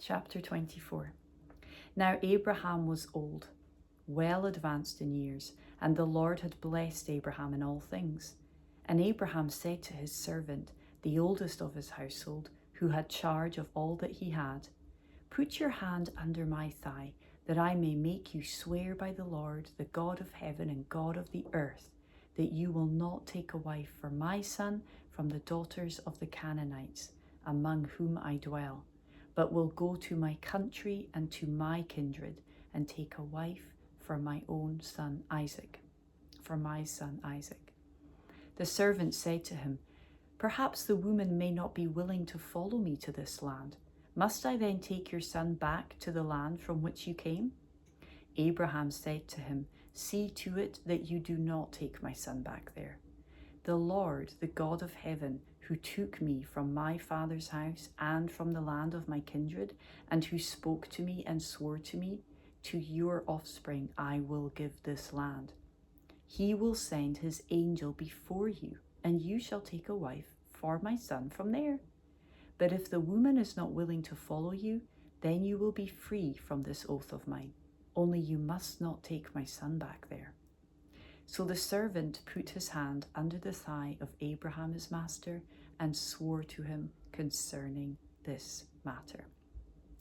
Chapter 24. Now Abraham was old, well advanced in years, and the Lord had blessed Abraham in all things. And Abraham said to his servant, the oldest of his household, who had charge of all that he had, "Put your hand under my thigh, that I may make you swear by the Lord, the God of heaven and God of the earth, that you will not take a wife for my son from the daughters of the Canaanites, among whom I dwell, but will go to my country and to my kindred, and take a wife for my son Isaac. The servant said to him, "Perhaps the woman may not be willing to follow me to this land. Must I then take your son back to the land from which you came?" Abraham said to him, "See to it that you do not take my son back there. The Lord, the God of heaven, who took me from my father's house and from the land of my kindred, and who spoke to me and swore to me, to your offspring I will give this land. He will send his angel before you, and you shall take a wife for my son from there. But if the woman is not willing to follow you, then you will be free from this oath of mine. Only you must not take my son back there." So the servant put his hand under the thigh of Abraham his master and swore to him concerning this matter.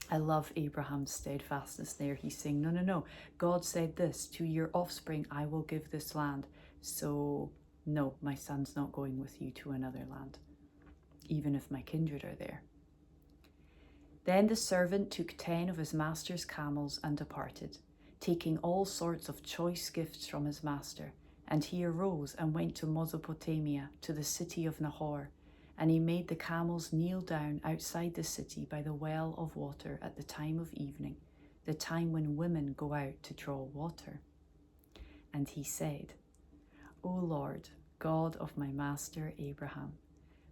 I love Abraham's steadfastness there. He's saying, no. God said this, to your offspring I will give this land. So no, my son's not going with you to another land, even if my kindred are there. Then the servant took 10 of his master's camels and departed, taking all sorts of choice gifts from his master. And he arose and went to Mesopotamia, to the city of Nahor. And he made the camels kneel down outside the city by the well of water at the time of evening, the time when women go out to draw water. And he said, "O Lord, God of my master Abraham,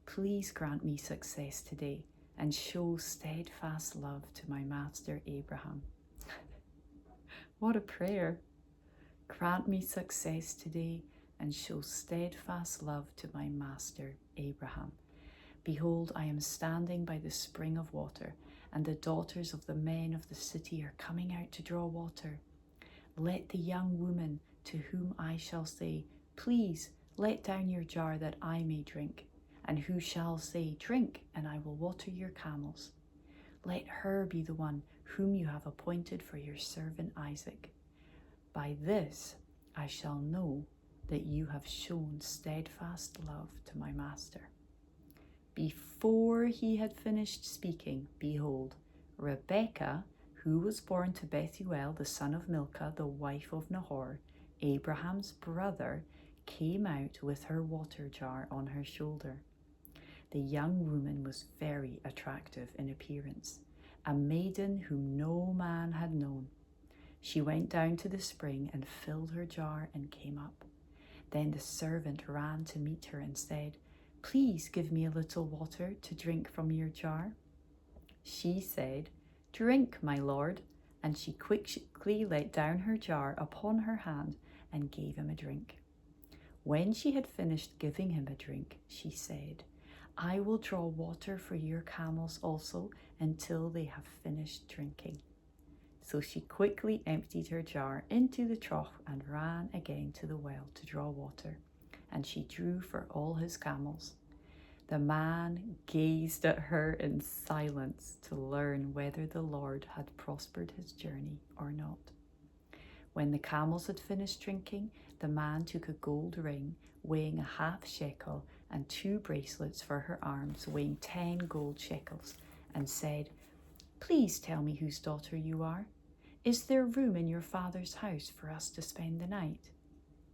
please grant me success today and show steadfast love to my master Abraham." What a prayer. Grant me success today and show steadfast love to my master Abraham. Behold, I am standing by the spring of water, and the daughters of the men of the city are coming out to draw water. Let the young woman to whom I shall say, "Please let down your jar that I may drink," and who shall say, "Drink, and I will water your camels," let her be the one whom you have appointed for your servant Isaac. By this I shall know that you have shown steadfast love to my master. Before he had finished speaking, behold, Rebekah, who was born to Bethuel, the son of Milcah, the wife of Nahor, Abraham's brother, came out with her water jar on her shoulder. The young woman was very attractive in appearance, a maiden whom no man had known. She went down to the spring and filled her jar and came up. Then the servant ran to meet her and said, "Please give me a little water to drink from your jar." She said, "Drink, my lord," and she quickly let down her jar upon her hand and gave him a drink. When she had finished giving him a drink, she said, "I will draw water for your camels also until they have finished drinking." So she quickly emptied her jar into the trough and ran again to the well to draw water, and she drew for all his camels. The man gazed at her in silence to learn whether the Lord had prospered his journey or not. When the camels had finished drinking, the man took a gold ring weighing 1/2 shekel and 2 bracelets for her arms weighing 10 gold shekels and said, "Please tell me whose daughter you are. Is there room in your father's house for us to spend the night?"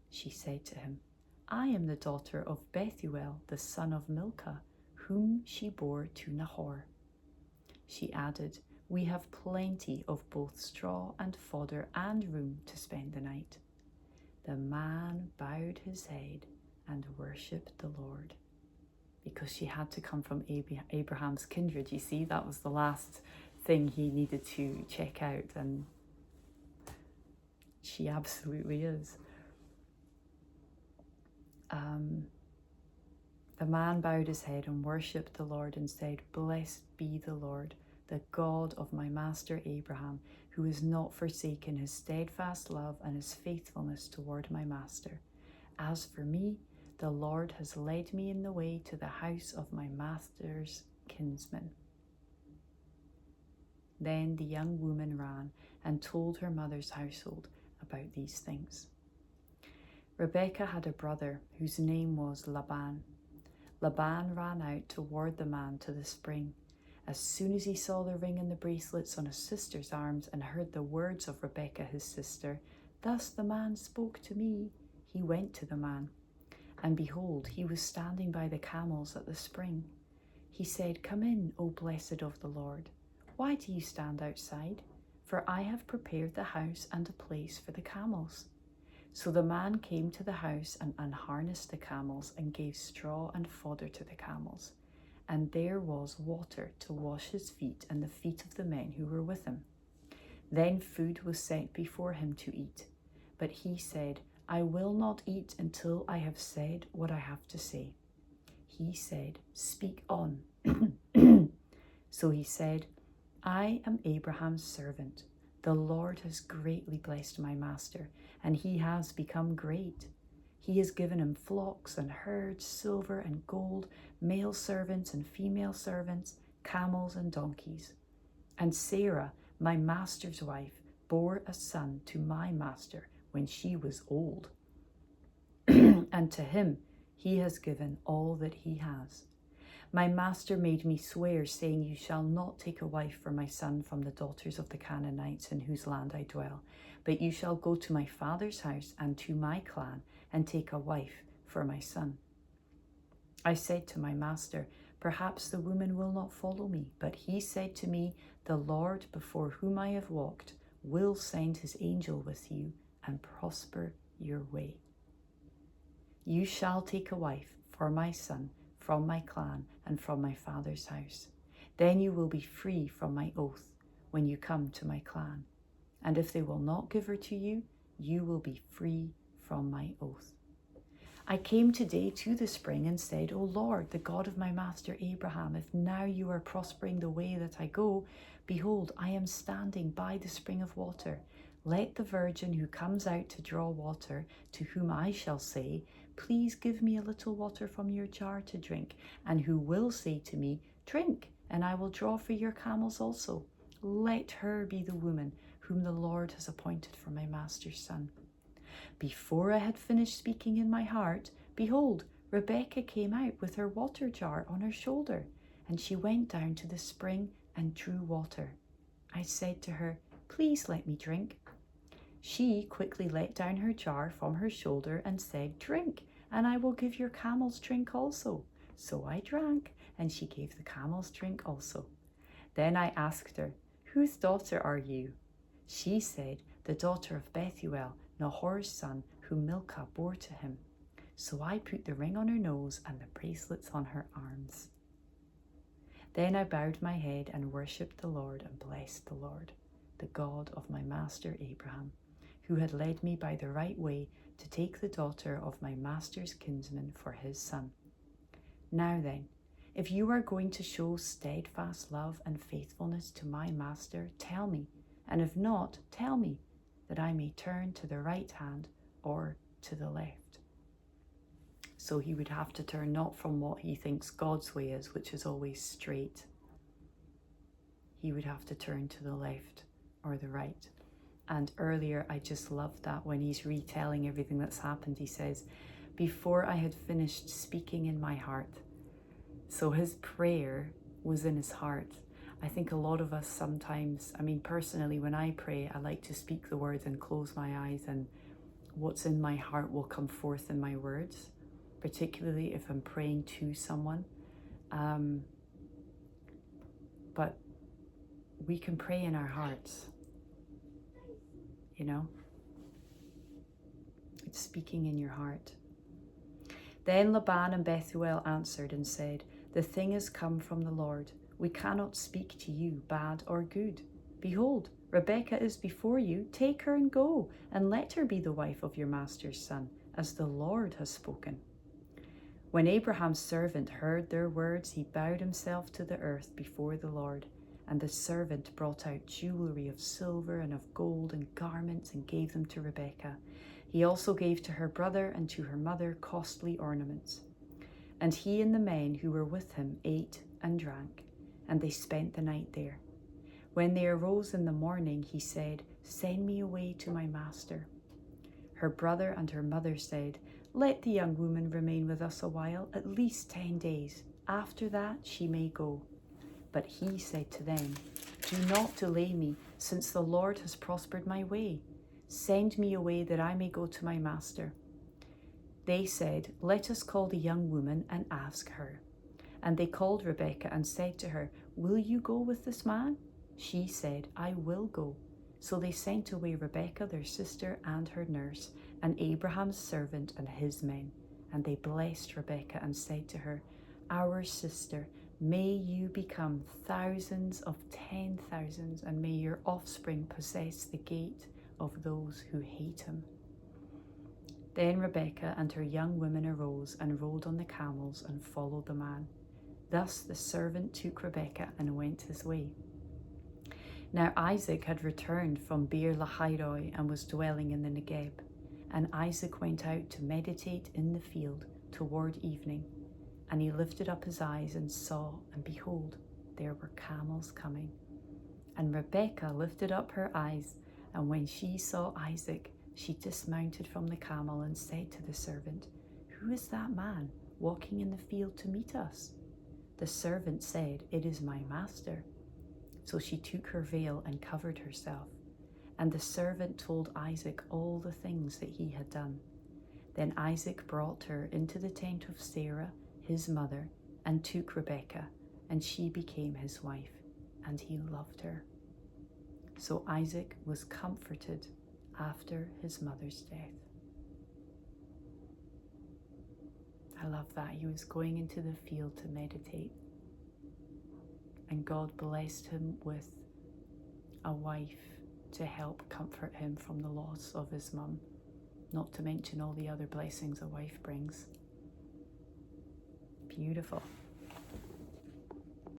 She said to him, "I am the daughter of Bethuel, the son of Milcah, whom she bore to Nahor." She added, "We have plenty of both straw and fodder and room to spend the night." The man bowed his head and worshipped the Lord. Because she had to come from Abraham's kindred, you see, that was the last thing he needed to check out, and she absolutely is. The man bowed his head and worshipped the Lord and said, "Blessed be the Lord, the God of my master Abraham, who has not forsaken his steadfast love and his faithfulness toward my master. As for me, the Lord has led me in the way to the house of my master's kinsman." Then the young woman ran and told her mother's household about these things. Rebekah had a brother whose name was Laban. Laban ran out toward the man to the spring. As soon as he saw the ring and the bracelets on his sister's arms and heard the words of Rebekah his sister, "Thus the man spoke to me," he went to the man. And behold, he was standing by the camels at the spring. He said, "Come in, O blessed of the Lord. Why do you stand outside? For I have prepared the house and a place for the camels." So the man came to the house and unharnessed the camels and gave straw and fodder to the camels. And there was water to wash his feet and the feet of the men who were with him. Then food was set before him to eat. But he said, "I will not eat until I have said what I have to say." He said, "Speak on." So he said, "I am Abraham's servant. The Lord has greatly blessed my master, and he has become great. He has given him flocks and herds, silver and gold, male servants and female servants, camels and donkeys. And Sarah, my master's wife, bore a son to my master when she was old. And to him he has given all that he has. My master made me swear, saying, 'You shall not take a wife for my son from the daughters of the Canaanites in whose land I dwell, but you shall go to my father's house and to my clan and take a wife for my son.' I said to my master, 'Perhaps the woman will not follow me.' But he said to me, 'The Lord before whom I have walked will send his angel with you and prosper your way. You shall take a wife for my son from my clan and from my father's house. Then you will be free from my oath when you come to my clan. And if they will not give her to you, you will be free from my oath.' I came today to the spring and said, 'O Lord, the God of my master Abraham, if now you are prospering the way that I go, behold, I am standing by the spring of water. Let the virgin who comes out to draw water, to whom I shall say, please give me a little water from your jar to drink, and who will say to me, drink, and I will draw for your camels also. Let her be the woman whom the Lord has appointed for my master's son.' Before I had finished speaking in my heart, behold, Rebekah came out with her water jar on her shoulder, and she went down to the spring and drew water. I said to her, 'Please let me drink.' She quickly let down her jar from her shoulder and said, 'Drink, and I will give your camels drink also.' So I drank, and she gave the camels drink also. Then I asked her, 'Whose daughter are you?' She said, 'The daughter of Bethuel, Nahor's son, whom Milcah bore to him.' So I put the ring on her nose and the bracelets on her arms. Then I bowed my head and worshipped the Lord and blessed the Lord, the God of my master Abraham, who had led me by the right way to take the daughter of my master's kinsman for his son. Now then, if you are going to show steadfast love and faithfulness to my master, tell me, and if not, tell me, that I may turn to the right hand or to the left." So he would have to turn not from what he thinks God's way is, which is always straight. He would have to turn to the left or the right. And earlier, I just loved that when he's retelling everything that's happened, he says, "Before I had finished speaking in my heart." So his prayer was in his heart. I think a lot of us sometimes, personally, when I pray, I like to speak the words and close my eyes, and what's in my heart will come forth in my words, particularly if I'm praying to someone. But we can pray in our hearts, It's speaking in your heart. Then Laban and Bethuel answered and said, "The thing has come from the Lord. We cannot speak to you bad or good. Behold, Rebekah is before you. Take her and go, and let her be the wife of your master's son, as the Lord has spoken." When Abraham's servant heard their words, he bowed himself to the earth before the Lord. And the servant brought out jewelry of silver and of gold and garments and gave them to Rebekah. He also gave to her brother and to her mother costly ornaments. And he and the men who were with him ate and drank, and they spent the night there. When they arose in the morning, he said, "Send me away to my master." Her brother and her mother said, "Let the young woman remain with us a while, at least 10 days. After that she may go." But he said to them, "Do not delay me, since the Lord has prospered my way. Send me away that I may go to my master." They said, "Let us call the young woman and ask her." And they called Rebekah and said to her, "Will you go with this man?" She said, "I will go." So they sent away Rebekah their sister and her nurse, and Abraham's servant and his men. And they blessed Rebekah and said to her, "Our sister, may you become thousands of 10,000s, and may your offspring possess the gate of those who hate him." Then Rebekah and her young women arose and rode on the camels and followed the man. Thus the servant took Rebekah and went his way. Now Isaac had returned from Beer Lahairoi and was dwelling in the Negeb. And Isaac went out to meditate in the field toward evening. And he lifted up his eyes and saw, and behold, there were camels coming. And Rebekah lifted up her eyes, and when she saw Isaac, she dismounted from the camel and said to the servant, "Who is that man walking in the field to meet us?" The servant said, "It is my master." So she took her veil and covered herself. And the servant told Isaac all the things that he had done. Then Isaac brought her into the tent of Sarah, his mother, and took Rebekah, and she became his wife, and he loved her. So Isaac was comforted after his mother's death. I love that. He was going into the field to meditate, and God blessed him with a wife to help comfort him from the loss of his mum, not to mention all the other blessings a wife brings. Beautiful.